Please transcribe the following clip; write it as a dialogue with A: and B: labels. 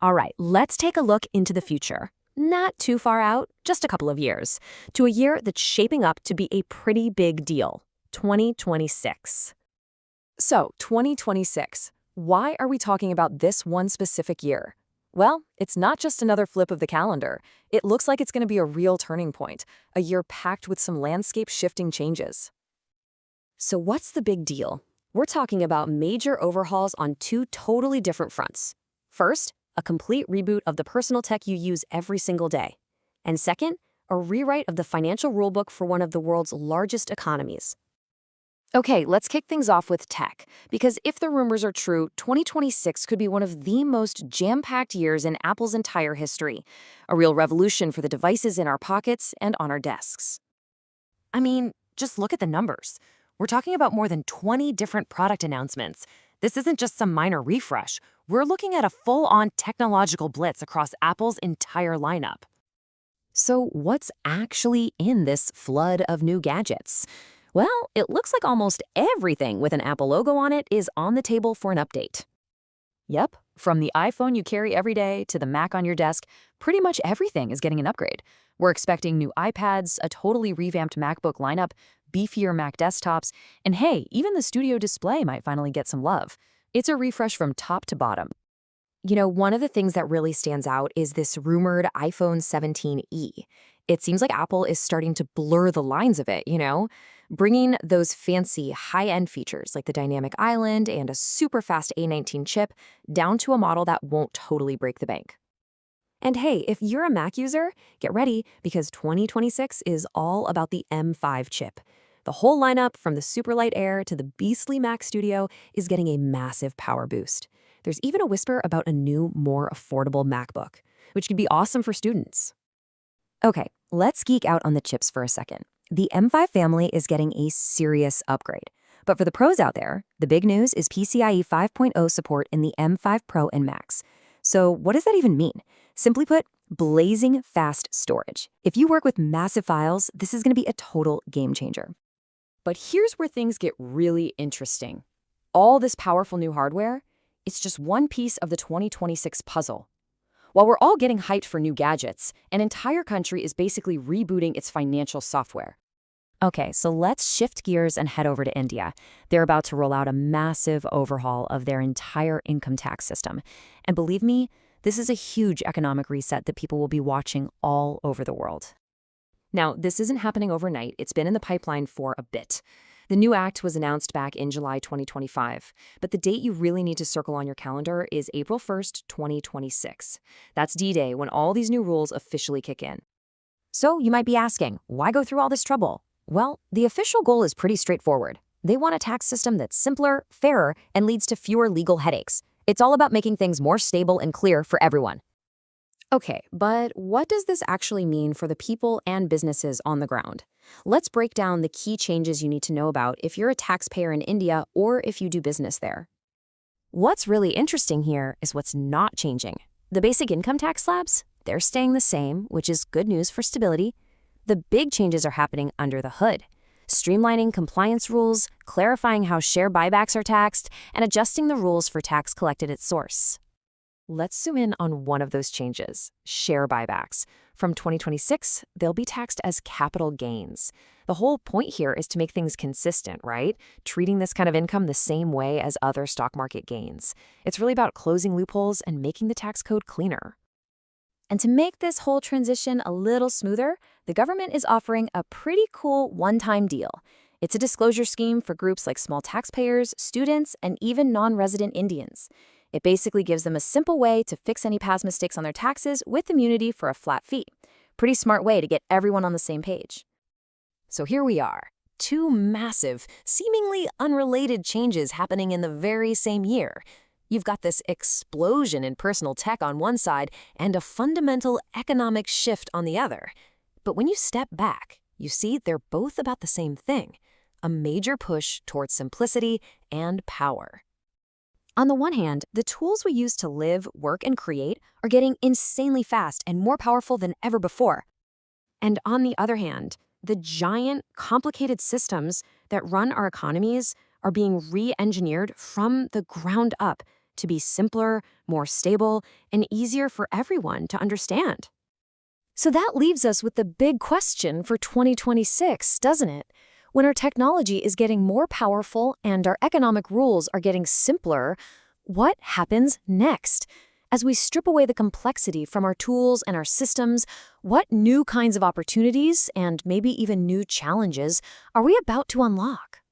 A: All right, let's take a look into the future. Not too far out, just a couple of years, to a year that's shaping up to be a pretty big deal, 2026. So, 2026. Why are we talking about this one specific year? Well, it's not just another flip of the calendar. It looks like it's going to be a real turning point, a year packed with some landscape-shifting changes. So what's the big deal? We're talking about major overhauls on two totally different fronts. First, a complete reboot of the personal tech you use every single day. And second, a rewrite of the financial rulebook for one of the world's largest economies. Okay, let's kick things off with tech, because if the rumors are true, 2026 could be one of the most jam-packed years in Apple's entire history, a real revolution for the devices in our pockets and on our desks. I mean, just look at the numbers. We're talking about more than 20 different product announcements. This isn't just some minor refresh. We're looking at a full-on technological blitz across Apple's entire lineup. So what's actually in this flood of new gadgets? Well, it looks like almost everything with an Apple logo on it is on the table for an update. Yep, from the iPhone you carry every day to the Mac on your desk, pretty much everything is getting an upgrade. We're expecting new iPads, a totally revamped MacBook lineup, beefier Mac desktops, and hey, even the studio display might finally get some love. It's a refresh from top to bottom. You know, one of the things that really stands out is this rumored iPhone 17e. It seems like Apple is starting to blur the lines of it, bringing those fancy high-end features like the dynamic island and a super fast A19 chip down to a model that won't totally break the bank. And hey, if you're a Mac user, get ready because 2026 is all about the M5 chip. The whole lineup from the Superlight Air to the beastly Mac Studio is getting a massive power boost. There's even a whisper about a new, more affordable MacBook, which could be awesome for students. Okay, let's geek out on the chips for a second. The M5 family is getting a serious upgrade. But for the pros out there, the big news is PCIe 5.0 support in the M5 Pro and Max. So what does that even mean? Simply put, blazing fast storage. If you work with massive files, this is going to be a total game changer. But here's where things get really interesting. All this powerful new hardware, it's just one piece of the 2026 puzzle. While we're all getting hyped for new gadgets, an entire country is basically rebooting its financial software. Okay, so let's shift gears and head over to India. They're about to roll out a massive overhaul of their entire income tax system. And believe me, this is a huge economic reset that people will be watching all over the world. Now, this isn't happening overnight. It's been in the pipeline for a bit. The new act was announced back in July 2025, but the date you really need to circle on your calendar is April 1st, 2026. That's D-Day, when all these new rules officially kick in. So you might be asking, why go through all this trouble? Well, the official goal is pretty straightforward. They want a tax system that's simpler, fairer, and leads to fewer legal headaches. It's all about making things more stable and clear for everyone. Okay, but what does this actually mean for the people and businesses on the ground? Let's break down the key changes you need to know about if you're a taxpayer in India or if you do business there. What's really interesting here is what's not changing. The basic income tax slabs, they're staying the same, which is good news for stability. The big changes are happening under the hood, streamlining compliance rules, clarifying how share buybacks are taxed, and adjusting the rules for tax collected at source. Let's zoom in on one of those changes, share buybacks. From 2026, they'll be taxed as capital gains. The whole point here is to make things consistent, right? Treating this kind of income the same way as other stock market gains. It's really about closing loopholes and making the tax code cleaner. And to make this whole transition a little smoother, the government is offering a pretty cool one-time deal. It's a disclosure scheme for groups like small taxpayers, students, and even non-resident Indians. It basically gives them a simple way to fix any past mistakes on their taxes with immunity for a flat fee. Pretty smart way to get everyone on the same page. So here we are, two massive, seemingly unrelated changes happening in the very same year. You've got this explosion in personal tech on one side and a fundamental economic shift on the other. But when you step back, you see they're both about the same thing, a major push towards simplicity and power. On the one hand, the tools we use to live, work, and create are getting insanely fast and more powerful than ever before. And on the other hand, the giant, complicated systems that run our economies are being re-engineered from the ground up, to be simpler, more stable, and easier for everyone to understand. So that leaves us with the big question for 2026, doesn't it? When our technology is getting more powerful and our economic rules are getting simpler, what happens next? As we strip away the complexity from our tools and our systems, what new kinds of opportunities and maybe even new challenges are we about to unlock?